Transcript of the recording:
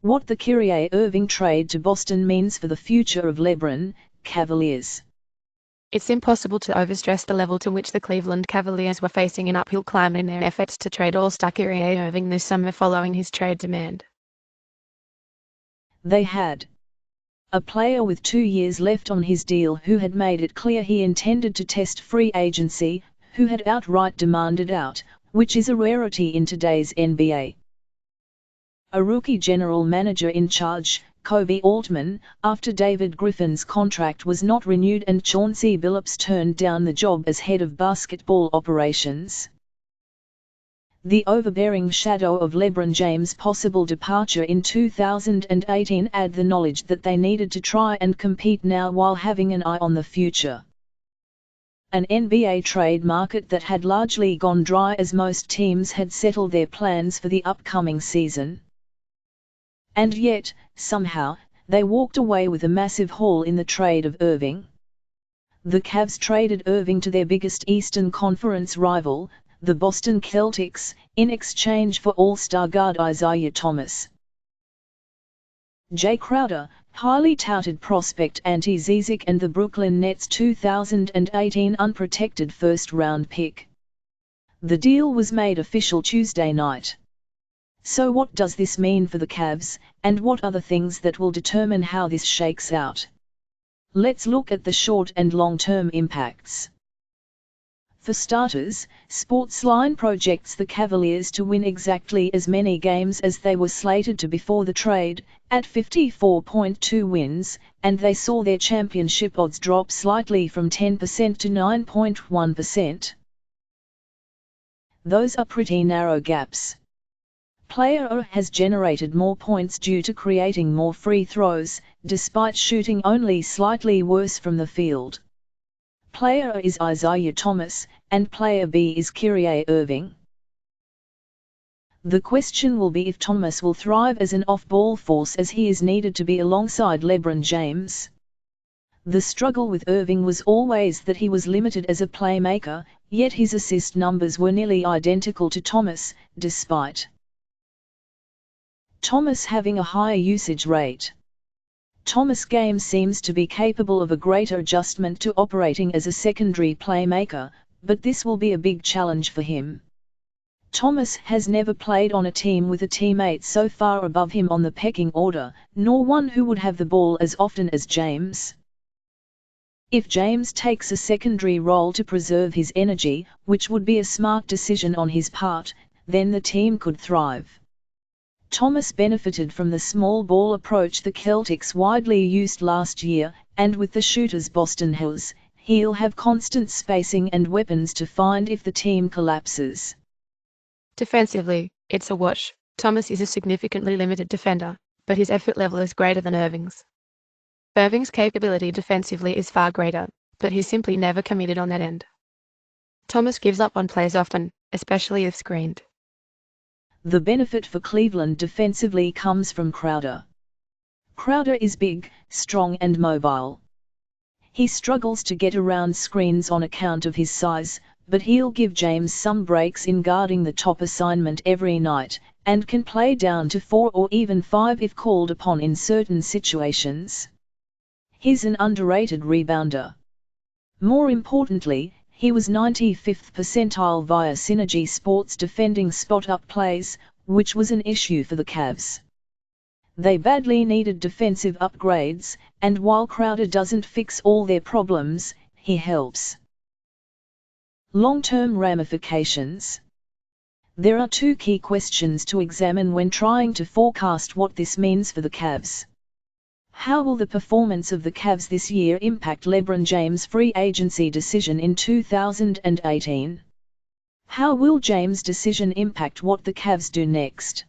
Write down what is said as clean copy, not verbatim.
What the Kyrie Irving trade to Boston means for the future of LeBron, Cavaliers. It's impossible to overstress the level to which the Cleveland Cavaliers were facing an uphill climb in their efforts to trade All-Star Kyrie Irving this summer following his trade demand. They had a player with 2 years left on his deal who had made it clear he intended to test free agency, who had outright demanded out, which is a rarity in today's NBA. A rookie general manager in charge, Koby Altman, after David Griffin's contract was not renewed and Chauncey Billups turned down the job as head of basketball operations. The overbearing shadow of LeBron James' possible departure in 2018 added the knowledge that they needed to try and compete now while having an eye on the future. An NBA trade market that had largely gone dry as most teams had settled their plans for the upcoming season. And yet, somehow, they walked away with a massive haul in the trade of Irving. The Cavs traded Irving to their biggest Eastern Conference rival, the Boston Celtics, in exchange for All-Star guard Isaiah Thomas. Jay Crowder, highly touted prospect Ante Zizic and the Brooklyn Nets' 2018 unprotected first-round pick. The deal was made official Tuesday night. So what does this mean for the Cavs, and what are the things that will determine how this shakes out? Let's look at the short and long-term impacts. For starters, Sportsline projects the Cavaliers to win exactly as many games as they were slated to before the trade, at 54.2 wins, and they saw their championship odds drop slightly from 10% to 9.1%. Those are pretty narrow gaps. Player A has generated more points due to creating more free throws, despite shooting only slightly worse from the field. Player A is Isaiah Thomas, and Player B is Kyrie Irving. The question will be if Thomas will thrive as an off-ball force as he is needed to be alongside LeBron James. The struggle with Irving was always that he was limited as a playmaker, yet his assist numbers were nearly identical to Thomas, despite Thomas having a higher usage rate. Thomas' game seems to be capable of a greater adjustment to operating as a secondary playmaker, but this will be a big challenge for him. Thomas has never played on a team with a teammate so far above him on the pecking order, nor one who would have the ball as often as James. If James takes a secondary role to preserve his energy, which would be a smart decision on his part, then the team could thrive. Thomas benefited from the small ball approach the Celtics widely used last year, and with the shooters Boston has, he'll have constant spacing and weapons to find if the team collapses. Defensively, it's a wash. Thomas is a significantly limited defender, but his effort level is greater than Irving's. Irving's capability defensively is far greater, but he's simply never committed on that end. Thomas gives up on plays often, especially if screened. The benefit for Cleveland defensively comes from Crowder. Crowder is big, strong and mobile. He struggles to get around screens on account of his size, but he'll give James some breaks in guarding the top assignment every night, and can play down to 4 or even 5 if called upon in certain situations. He's an underrated rebounder. More importantly, he was 95th percentile via Synergy Sports defending spot-up plays, which was an issue for the Cavs. They badly needed defensive upgrades, and while Crowder doesn't fix all their problems, he helps. Long-term ramifications. There are 2 key questions to examine when trying to forecast what this means for the Cavs. How will the performance of the Cavs this year impact LeBron James' free agency decision in 2018? How will James' decision impact what the Cavs do next?